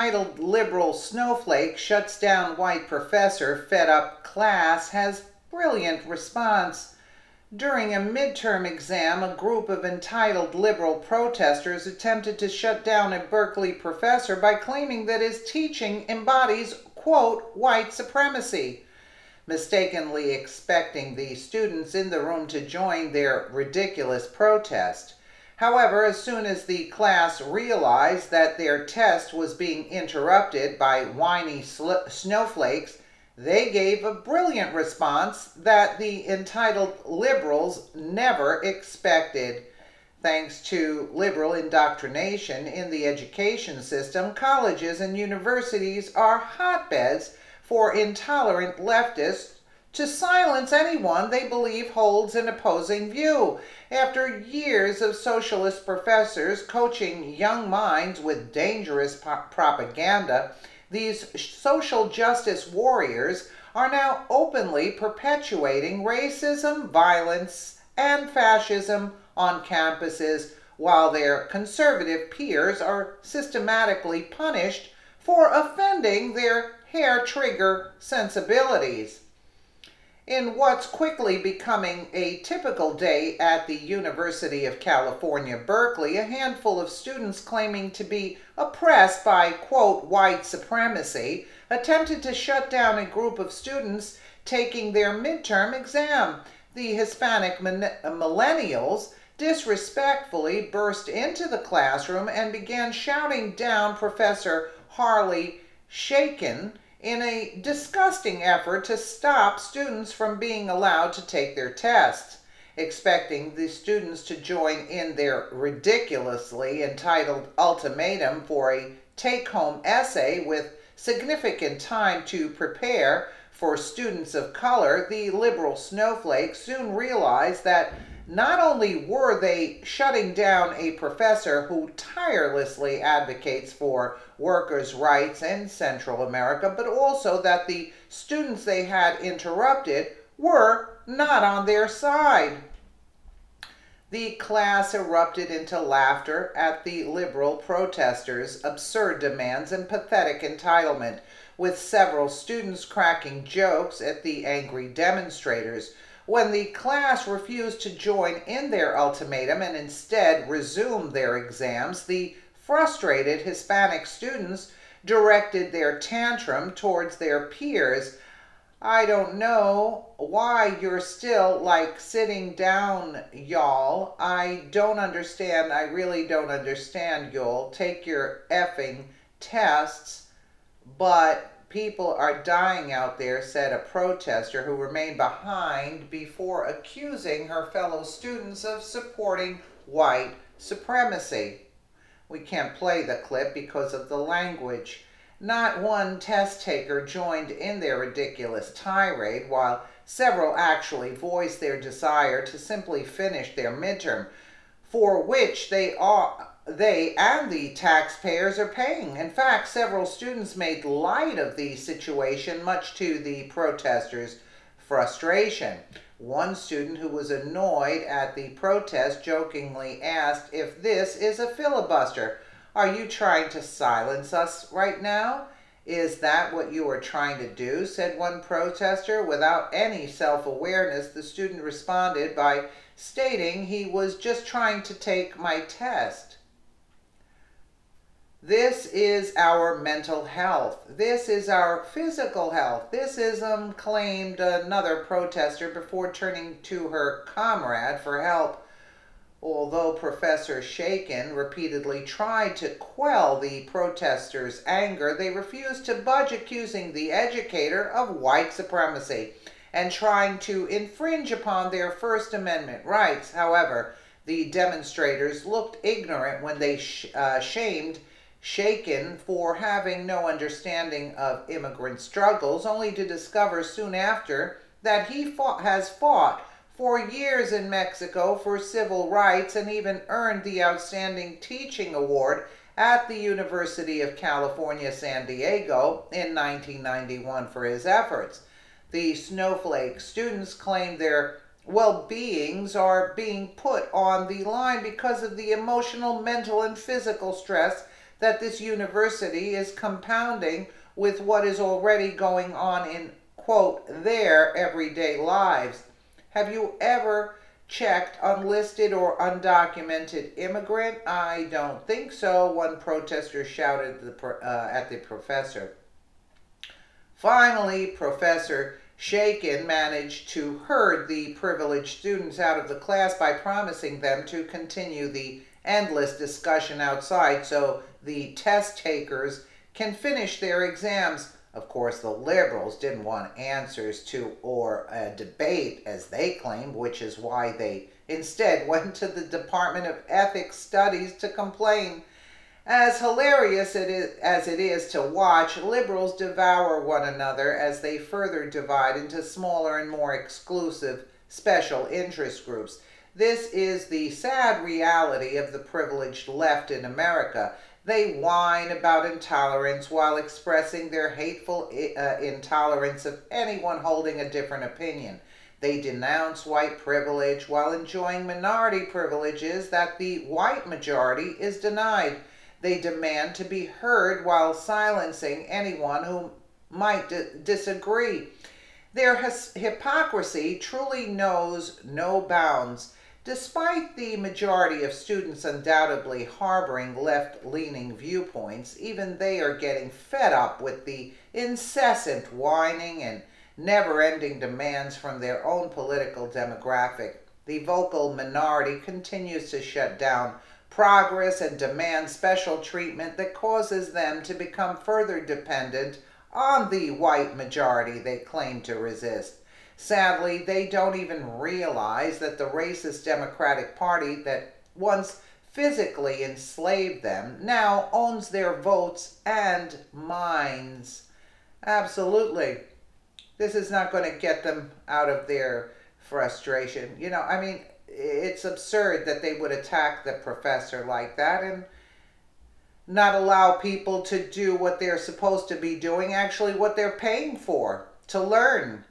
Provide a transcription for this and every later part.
Entitled liberal Snowflake shuts down white professor fed up class has brilliant response. During a midterm exam, a group of entitled liberal protesters attempted to shut down a Berkeley professor by claiming that his teaching embodies, quote, white supremacy, mistakenly expecting the students in the room to join their ridiculous protest. However, as soon as the class realized that their test was being interrupted by whiny snowflakes, they gave a brilliant response that the entitled liberals never expected. Thanks to liberal indoctrination in the education system, colleges and universities are hotbeds for intolerant leftists to silence anyone they believe holds an opposing view. After years of socialist professors coaching young minds with dangerous propaganda, these social justice warriors are now openly perpetuating racism, violence, and fascism on campuses, while their conservative peers are systematically punished for offending their hair-trigger sensibilities. In what's quickly becoming a typical day at the University of California, Berkeley, a handful of students claiming to be oppressed by, quote, white supremacy, attempted to shut down a group of students taking their midterm exam. The Hispanic millennials disrespectfully burst into the classroom and began shouting down Professor Harley Shaken in a disgusting effort to stop students from being allowed to take their tests, expecting the students to join in their ridiculously entitled ultimatum for a take-home essay with significant time to prepare. For students of color, the liberal snowflakes soon realized that not only were they shutting down a professor who tirelessly advocates for workers' rights in Central America, but also that the students they had interrupted were not on their side. The class erupted into laughter at the liberal protesters' absurd demands and pathetic entitlement, with several students cracking jokes at the angry demonstrators. When the class refused to join in their ultimatum and instead resumed their exams, the frustrated Hispanic students directed their tantrum towards their peers. "I don't know why you're still, sitting down, y'all. I don't understand. I really don't understand, y'all. Take your effing tests." But people are dying out there, said a protester who remained behind before accusing her fellow students of supporting white supremacy. We can't play the clip because of the language. Not one test taker joined in their ridiculous tirade, while several actually voiced their desire to simply finish their midterm, for which they and the taxpayers are paying. In fact, several students made light of the situation, much to the protesters' frustration. One student who was annoyed at the protest jokingly asked if this is a filibuster. "Are you trying to silence us right now? Is that what you are trying to do?" said one protester. Without any self-awareness, the student responded by stating he was just trying to take my test. This is our mental health. This is our physical health. This is, claimed another protester before turning to her comrade for help. Although Professor Shaken repeatedly tried to quell the protesters' anger, they refused to budge, accusing the educator of white supremacy and trying to infringe upon their First Amendment rights. However, the demonstrators looked ignorant when they shamed Shaken for having no understanding of immigrant struggles, only to discover soon after that he has fought for years in Mexico for civil rights and even earned the Outstanding Teaching Award at the University of California, San Diego in 1991 for his efforts. The Snowflake students claim their well-beings are being put on the line because of the emotional, mental, and physical stress that this university is compounding with what is already going on in, quote, their everyday lives. Have you ever checked unlisted or undocumented immigrant? I don't think so, one protester shouted at the professor. Finally, Professor Shaken managed to herd the privileged students out of the class by promising them to continue the endless discussion outside so the test takers can finish their exams. Of course, the liberals didn't want answers to or a debate, as they claimed, which is why they instead went to the Department of Ethics Studies to complain. As hilarious as it is to watch, liberals devour one another as they further divide into smaller and more exclusive special interest groups. This is the sad reality of the privileged left in America. They whine about intolerance while expressing their hateful intolerance of anyone holding a different opinion. They denounce white privilege while enjoying minority privileges that the white majority is denied. They demand to be heard while silencing anyone who might disagree. Their hypocrisy truly knows no bounds. Despite the majority of students undoubtedly harboring left-leaning viewpoints, even they are getting fed up with the incessant whining and never-ending demands from their own political demographic. The vocal minority continues to shut down progress and demand special treatment that causes them to become further dependent on the white majority they claim to resist. Sadly, they don't even realize that the racist Democratic Party that once physically enslaved them now owns their votes and minds. Absolutely. This is not going to get them out of their frustration. It's absurd that they would attack the professor like that and not allow people to do what they're supposed to be doing, actually what they're paying for, to learn.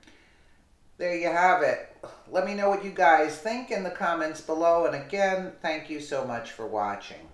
There you have it. Let me know what you guys think in the comments below. And again, thank you so much for watching.